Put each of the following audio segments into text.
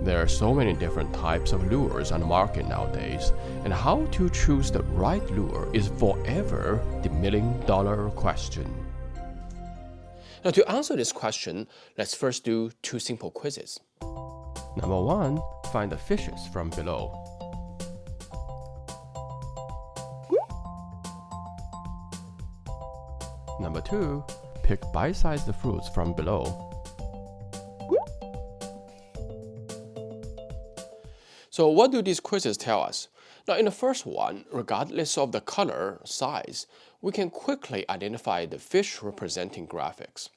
There are so many different types of lures on the market nowadays, and how to choose the right lure is forever the million-dollar question. Now, to answer this question, let's first do two simple quizzes. Number 1, find the fishes from below. Number 2, pick bite-sized fruits from below. So what do these quizzes tell us? Now, in the first one, regardless of the color, size, we can quickly identify the fish representing graphics.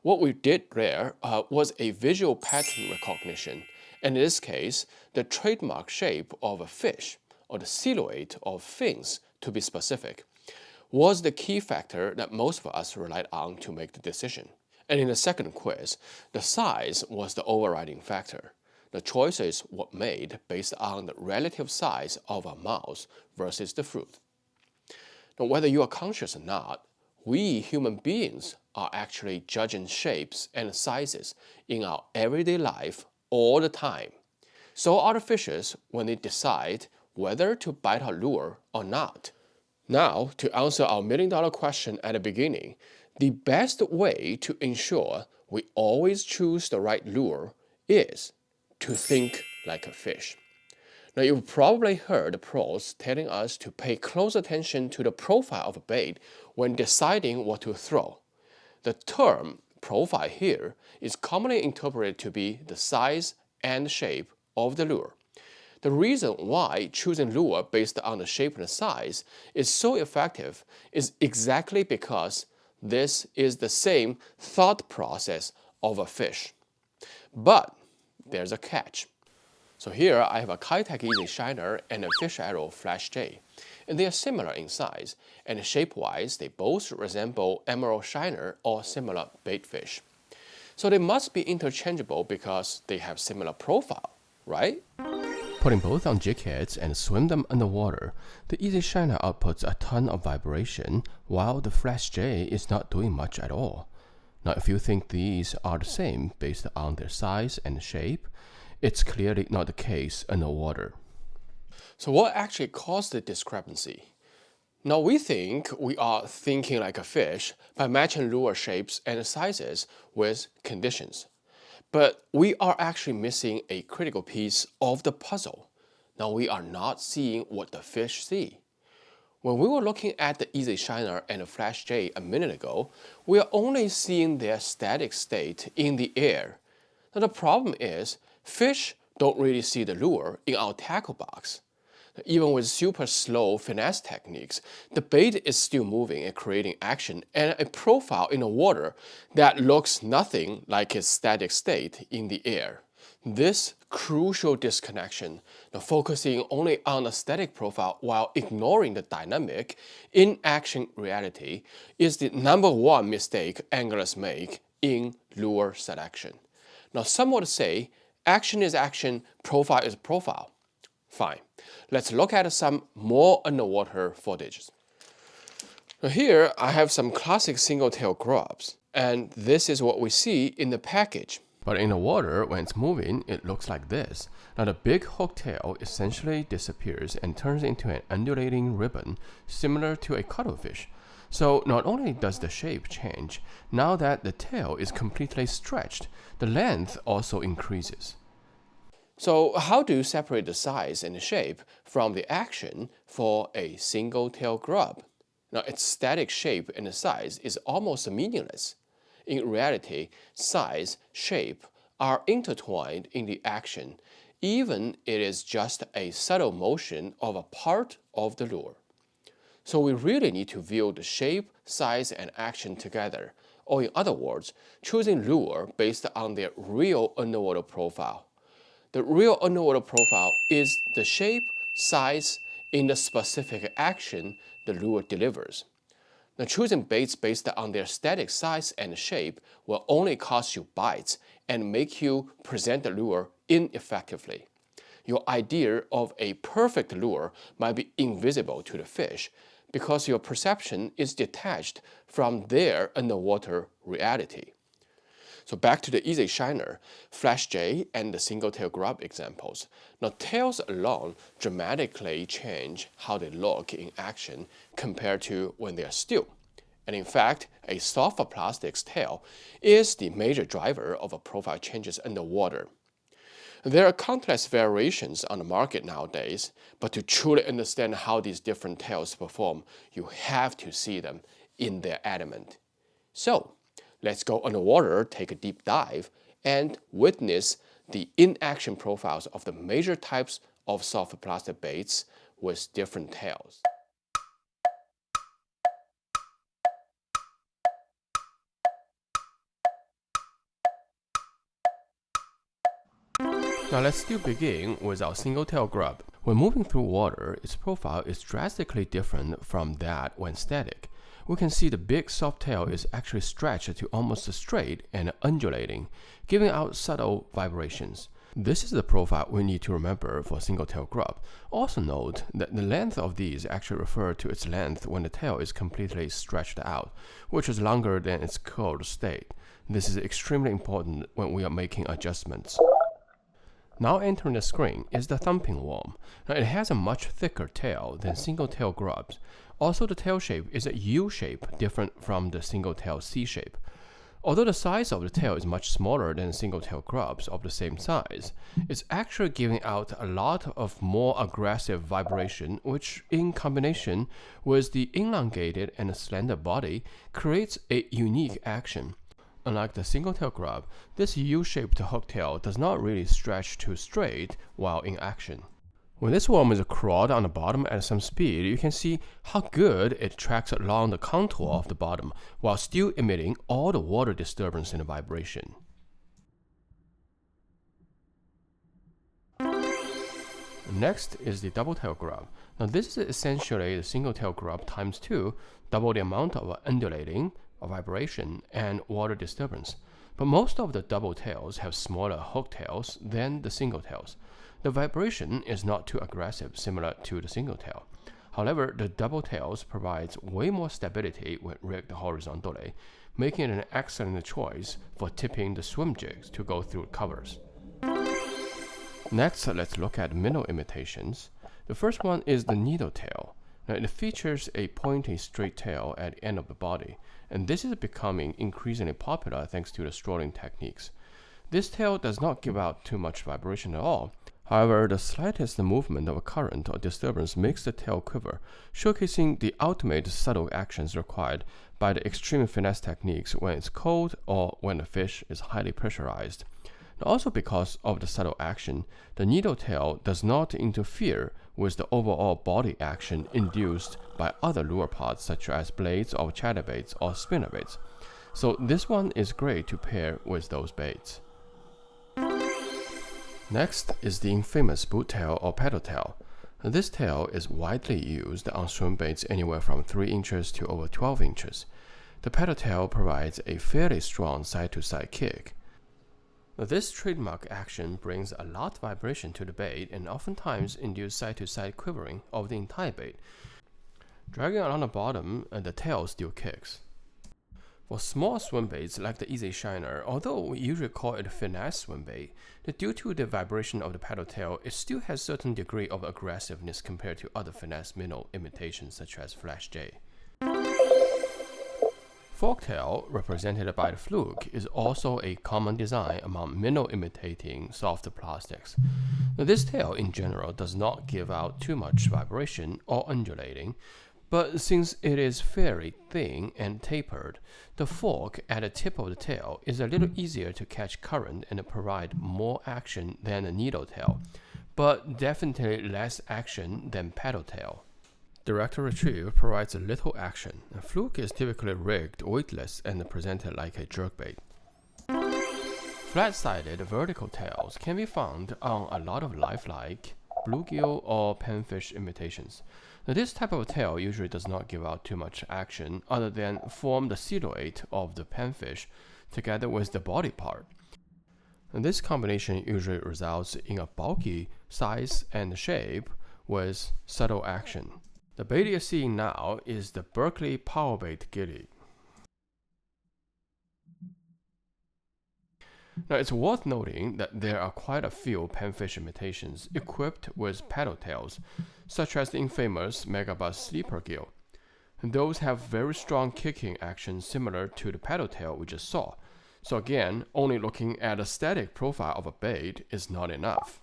What we did there was a visual pattern recognition, and in this case, the trademark shape of a fish, or the silhouette of fins to be specific, was the key factor that most of us relied on to make the decision. And in the second quiz, the size was the overriding factor. The choices were made based on the relative size of a mouse versus the fruit. Now, whether you are conscious or not, we human beings are actually judging shapes and sizes in our everyday life all the time. So are the fishes when they decide whether to bite our lure or not. Now, to answer our million-dollar question at the beginning, the best way to ensure we always choose the right lure is to think like a fish. Now, you've probably heard the pros telling us to pay close attention to the profile of a bait when deciding what to throw. The term profile here is commonly interpreted to be the size and shape of the lure. The reason why choosing lure based on the shape and the size is so effective is exactly because this is the same thought process of a fish. But there's a catch. So here I have a Kitech Easy Shiner and a Fish Arrow Flash J, and they are similar in size, and shape-wise they both resemble Emerald Shiner or similar bait fish. So they must be interchangeable because they have similar profile, right? Putting both on jig heads and swim them underwater, the Easy Shiner outputs a ton of vibration, while the Flash J is not doing much at all. Now, if you think these are the same based on their size and shape, it's clearly not the case underwater. So what actually caused the discrepancy? Now, we think we are thinking like a fish by matching lure shapes and sizes with conditions. But we are actually missing a critical piece of the puzzle. Now, we are not seeing what the fish see. When we were looking at the Easy Shiner and the Flash J a minute ago, we are only seeing their static state in the air. Now, the problem is, fish don't really see the lure in our tackle box. Even with super slow finesse techniques, the bait is still moving and creating action and a profile in the water that looks nothing like its static state in the air. This crucial disconnection, focusing only on the static profile while ignoring the dynamic in action reality, is the #1 mistake anglers make in lure selection. Now, some would say action is action, profile is profile. Fine. Let's look at some more underwater footage. Now here I have some classic single-tail grubs, and this is what we see in the package. But in the water, when it's moving, it looks like this. Now the big hook tail essentially disappears and turns into an undulating ribbon, similar to a cuttlefish. So not only does the shape change, now that the tail is completely stretched, the length also increases. So how do you separate the size and the shape from the action for a single-tail grub? Now its static shape and the size is almost meaningless. In reality, size, shape are intertwined in the action, even it is just a subtle motion of a part of the lure. So we really need to view the shape, size, and action together, or in other words, choosing lure based on their real underwater profile. The real underwater profile is the shape, size, in the specific action the lure delivers. Now, choosing baits based on their static size and shape will only cost you bites and make you present the lure ineffectively. Your idea of a perfect lure might be invisible to the fish because your perception is detached from their underwater reality. So back to the easy shiner, flash jay, and the single-tail grub examples. Now tails alone dramatically change how they look in action compared to when they are still. And in fact, a soft plastic's tail is the major driver of a profile changes underwater. There are countless variations on the market nowadays, but to truly understand how these different tails perform, you have to see them in their element. So, let's go underwater, take a deep dive, and witness the in-action profiles of the major types of soft plastic baits with different tails. Now let's still begin with our single-tail grub. When moving through water, its profile is drastically different from that when static. We can see the big soft tail is actually stretched to almost straight and undulating, giving out subtle vibrations. This is the profile we need to remember for single-tail grub. Also note that the length of these actually refer to its length when the tail is completely stretched out, which is longer than its curled state. This is extremely important when we are making adjustments. Now entering the screen is the thumping worm. Now it has a much thicker tail than single-tail grubs. Also the tail shape is a U shape, different from the single-tail C shape. Although the size of the tail is much smaller than single-tail grubs of the same size, it's actually giving out a lot of more aggressive vibration, which in combination with the elongated and slender body creates a unique action. Unlike the single-tail grub, this U-shaped hooktail does not really stretch too straight while in action. When this worm is crawled on the bottom at some speed, you can see how good it tracks along the contour of the bottom while still emitting all the water disturbance and vibration. Next is the double-tail grub. Now this is essentially the single-tail grub times 2, double the amount of undulating, vibration, and water disturbance. But most of the double tails have smaller hook tails than the single tails. The vibration is not too aggressive, similar to the single tail. However, the double tails provides way more stability when rigged horizontally, making it an excellent choice for tipping the swim jigs to go through covers. Next, let's look at minnow imitations. The first one is the needle tail. Now, it features a pointy straight tail at the end of the body, and this is becoming increasingly popular thanks to the strolling techniques. This tail does not give out too much vibration at all. However, the slightest movement of a current or disturbance makes the tail quiver, showcasing the ultimate subtle actions required by the extreme finesse techniques when it's cold or when the fish is highly pressurized. Also because of the subtle action, the needle tail does not interfere with the overall body action induced by other lure pods such as blades of chatterbaits or spinnerbaits. So this one is great to pair with those baits. Next is the infamous boot tail or paddle tail. This tail is widely used on swim baits anywhere from 3 inches to over 12 inches. The paddle tail provides a fairly strong side-to-side kick. This trademark action brings a lot of vibration to the bait and oftentimes induces side-to-side quivering of the entire bait. Dragging along the bottom, the tail still kicks. For small swim baits like the Easy Shiner, although we usually call it a finesse swim bait, due to the vibration of the paddle tail, it still has a certain degree of aggressiveness compared to other finesse minnow imitations such as Flash J. Forktail, represented by the Fluke, is also a common design among minnow imitating soft plastics. Now, this tail in general does not give out too much vibration or undulating, but since it is fairly thin and tapered, the fork at the tip of the tail is a little easier to catch current and provide more action than the needle tail, but definitely less action than paddle tail. Direct retrieve provides a little action. A Fluke is typically rigged weightless and presented like a jerkbait. Flat-sided vertical tails can be found on a lot of lifelike, bluegill, or panfish imitations. Now, this type of tail usually does not give out too much action other than form the silhouette of the panfish together with the body part. And this combination usually results in a bulky size and shape with subtle action. The bait you're seeing now is the Berkeley Powerbait Gilly. Now, it's worth noting that there are quite a few panfish imitations equipped with paddle tails, such as the infamous Megabass sleeper gill. And those have very strong kicking action similar to the paddle tail we just saw. So again, only looking at a static profile of a bait is not enough.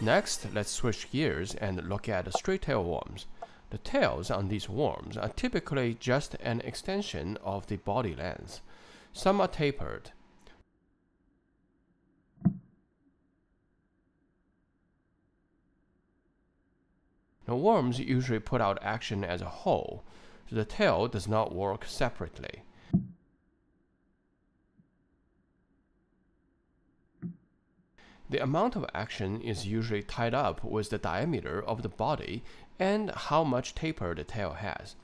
Next, let's switch gears and look at the straight tail worms. The tails on these worms are typically just an extension of the body length. Some are tapered. Now, worms usually put out action as a whole, so the tail does not work separately. The amount of action is usually tied up with the diameter of the body and how much taper the tail has.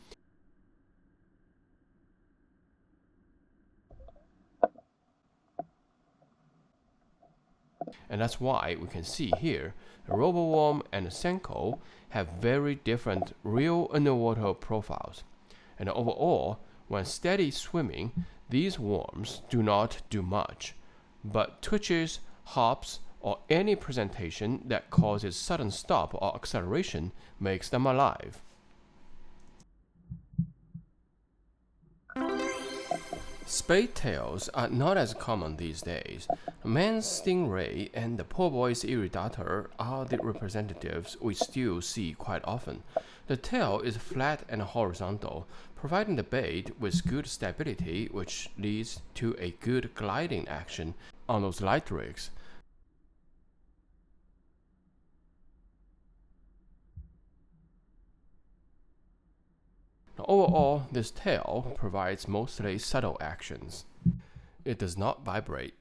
And that's why we can see here, the roboworm and the senko have very different real underwater profiles. And overall, when steady swimming, these worms do not do much, but twitches, hops, or any presentation that causes sudden stop or acceleration makes them alive. Spade tails are not as common these days. Man's stingray and the poor boy's iridator are the representatives we still see quite often. The tail is flat and horizontal, providing the bait with good stability, which leads to a good gliding action on those light rigs. Overall, this tail provides mostly subtle actions. It does not vibrate.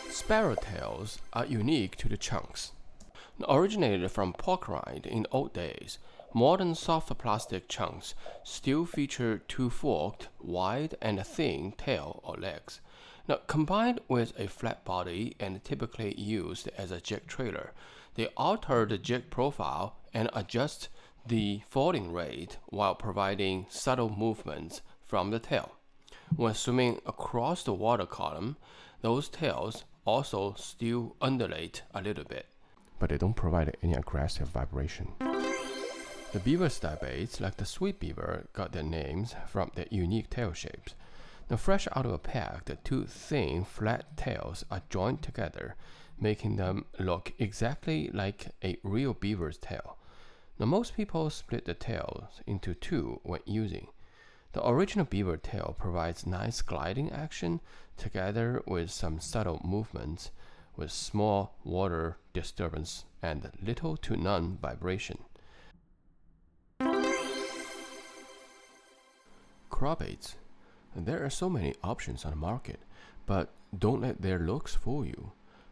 Sparrow tails are unique to the chunks. Originated from pork rind in old days, modern soft plastic chunks still feature two forked, wide, and thin tail or legs. Now, combined with a flat body and typically used as a jig trailer, they alter the jig profile and adjust the falling rate while providing subtle movements from the tail. When swimming across the water column, those tails also still undulate a little bit, but they don't provide any aggressive vibration. The beaver style baits, like the sweet beaver, got their names from their unique tail shapes. Now, fresh out of a pack, the two thin, flat tails are joined together, making them look exactly like a real beaver's tail. Now, most people split the tails into two when using. The original beaver tail provides nice gliding action together with some subtle movements with small water disturbance and little to none vibration. Crawbaits. There are so many options on the market, but don't let their looks fool you.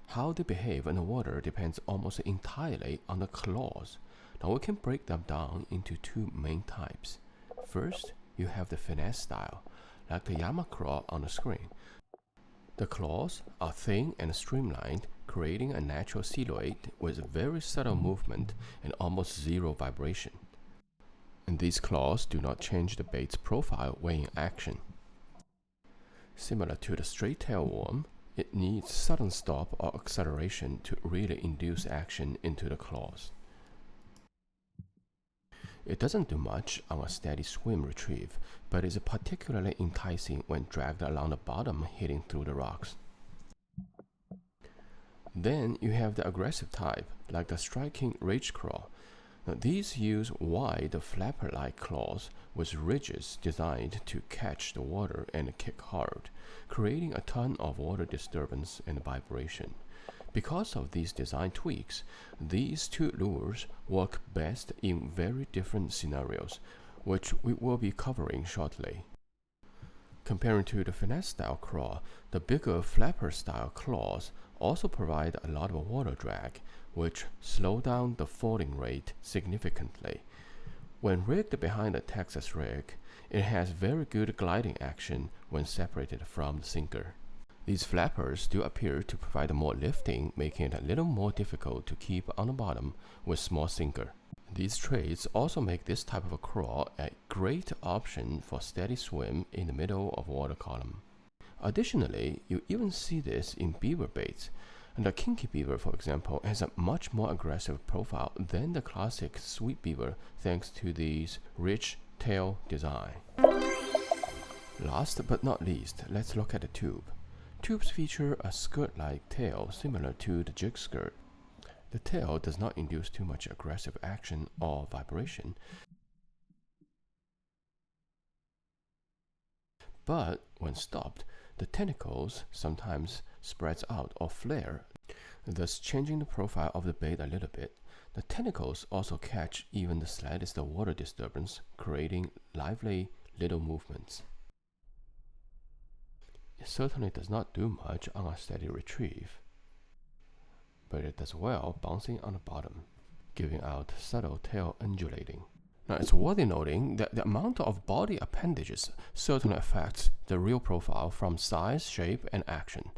How they behave in the water depends almost entirely on the claws. Now, we can break them down into two main types. First, you have the finesse style, like the Yamacraw on the screen. The claws are thin and streamlined, creating a natural silhouette with very subtle movement and almost zero vibration. And these claws do not change the bait's profile when in action. Similar to the straight tail worm, it needs sudden stop or acceleration to really induce action into the claws. It doesn't do much on a steady swim retrieve, but is particularly enticing when dragged along the bottom hitting through the rocks. Then you have the aggressive type, like the striking rage craw. Now, these use wide flapper-like claws with ridges designed to catch the water and kick hard, creating a ton of water disturbance and vibration. Because of these design tweaks, these two lures work best in very different scenarios, which we will be covering shortly. Comparing to the finesse-style craw, the bigger flapper-style claws also provide a lot of water drag, which slow down the falling rate significantly. When rigged behind a Texas rig, it has very good gliding action when separated from the sinker. These flappers do appear to provide more lifting, making it a little more difficult to keep on the bottom with small sinker. These traits also make this type of a crawl a great option for steady swim in the middle of water column. Additionally, you even see this in beaver baits. And the kinky beaver, for example, has a much more aggressive profile than the classic sweet beaver thanks to this rich tail design. Last but not least, let's look at the tube. Tubes feature a skirt-like tail similar to the jig skirt. The tail does not induce too much aggressive action or vibration, but when stopped, the tentacles sometimes spreads out or flare, thus changing the profile of the bait a little bit. The tentacles also catch even the slightest water disturbance, creating lively little movements. It certainly does not do much on a steady retrieve, but it does well bouncing on the bottom, giving out subtle tail undulating. Now, it's worthy noting that the amount of body appendages certainly affects the reel profile from size, shape, and action.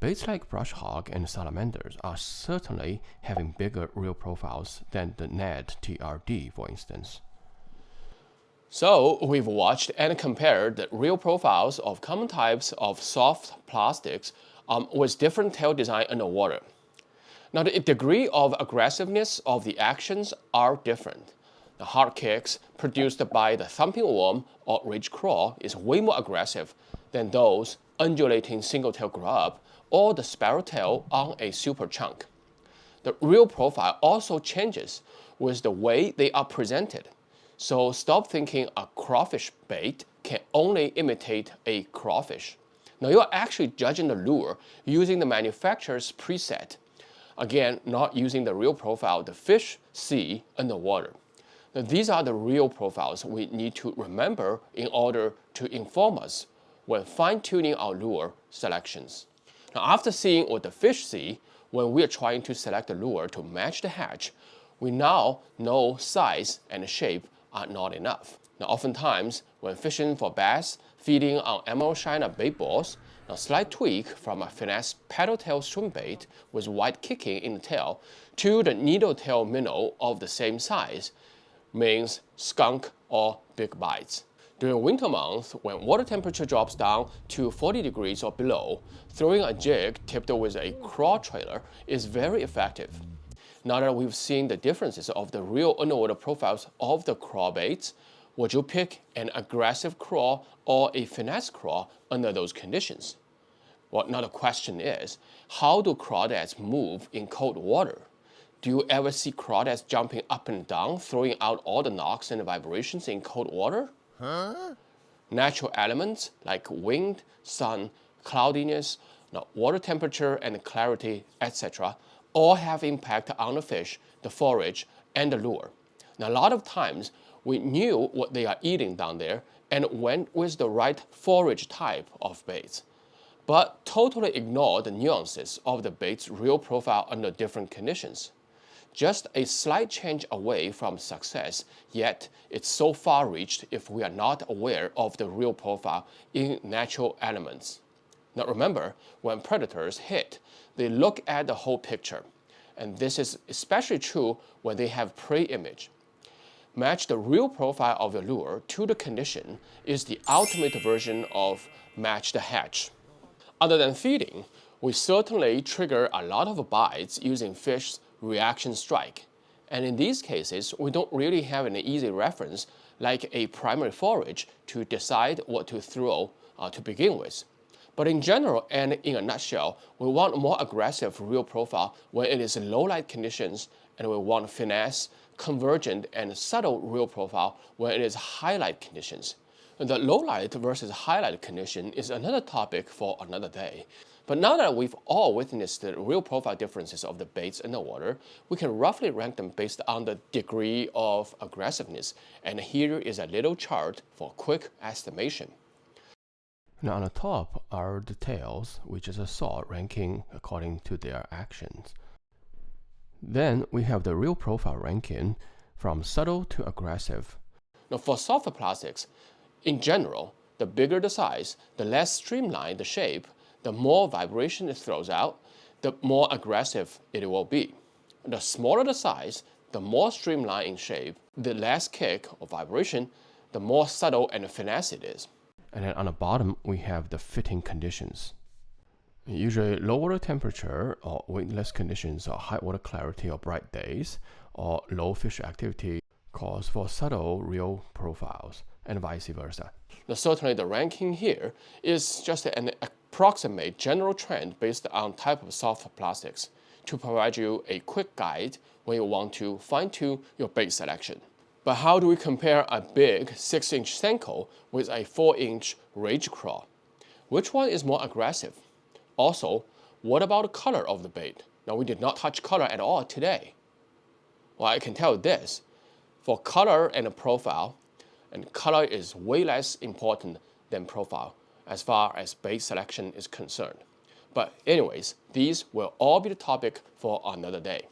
Baits like brush hog and salamanders are certainly having bigger reel profiles than the Ned TRD, for instance. So, we've watched and compared the reel profiles of common types of soft plastics with different tail design underwater. Now, the degree of aggressiveness of the actions are different. The hard kicks produced by the thumping worm or ridge crawl is way more aggressive than those undulating single-tail grub or the sparrow tail on a super chunk. The reel profile also changes with the way they are presented. So stop thinking a crawfish bait can only imitate a crawfish. Now you're actually judging the lure using the manufacturer's preset. Again, not using the reel profile the fish see underwater. Now, these are the real profiles we need to remember in order to inform us when fine-tuning our lure selections. Now, after seeing what the fish see when we are trying to select a lure to match the hatch, we now know size and shape are not enough. Now, oftentimes, when fishing for bass, feeding on emerald shiner bait balls, a slight tweak from a finesse paddle tail swim bait with wide kicking in the tail to the needle tail minnow of the same size means skunk or big bites. During winter months, when water temperature drops down to 40 degrees or below, throwing a jig tipped with a crawl trailer is very effective. Now that we've seen the differences of the real underwater profiles of the crawl baits, would you pick an aggressive crawl or a finesse crawl under those conditions? Well, now the question is, how do crawdads move in cold water? Do you ever see crawdads jumping up and down, throwing out all the knocks and vibrations in cold water? Natural elements like wind, sun, cloudiness, water temperature and clarity, etc. all have impact on the fish, the forage, and the lure. Now, a lot of times, we knew what they are eating down there and went with the right forage type of baits, but totally ignored the nuances of the bait's real profile under different conditions. Just a slight change away from success, yet it's so far-reached if we are not aware of the real profile in natural elements. Now remember, when predators hit, they look at the whole picture, and this is especially true when they have prey image. Match the real profile of your lure to the condition is the ultimate version of match the hatch. Other than feeding, we certainly trigger a lot of bites using fish's reaction strike. And in these cases, we don't really have an easy reference like a primary forage to decide what to throw to begin with. But in general and in a nutshell, we want more aggressive reel profile when it is low light conditions, and we want finesse, convergent, and subtle reel profile when it is high light conditions. The low light versus highlight condition is another topic for another day. But now that we've all witnessed the real profile differences of the baits underwater, we can roughly rank them based on the degree of aggressiveness. And here is a little chart for quick estimation. Now on the top are the tails, which is a sort ranking according to their actions. Then we have the real profile ranking from subtle to aggressive. Now for softer plastics, in general, the bigger the size, the less streamlined the shape, the more vibration it throws out, the more aggressive it will be. The smaller the size, the more streamlined in shape, the less kick or vibration, the more subtle and finesse it is. And then on the bottom, we have the fitting conditions. Usually low water temperature or windless conditions or high water clarity or bright days or low fish activity calls for subtle real profiles and vice versa. Now, certainly the ranking here is just an approximate general trend based on type of soft plastics to provide you a quick guide when you want to fine-tune your bait selection. But how do we compare a big 6-inch Senko with a 4-inch Rage Craw? Which one is more aggressive? Also, what about the color of the bait? Now, we did not touch color at all today. Well, I can tell this. For color and profile, and color is way less important than profile as far as bait selection is concerned. But anyways, these will all be the topic for another day.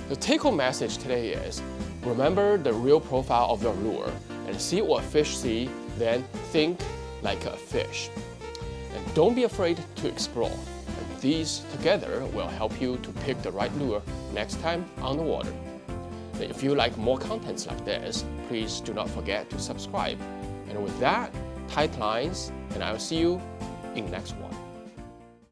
The take-home message today is, remember the real profile of your lure and see what fish see, then think like a fish. And don't be afraid to explore. And these together will help you to pick the right lure next time on the water. And if you like more contents like this, please do not forget to subscribe. And with that, tight lines, and I'll see you in the next one.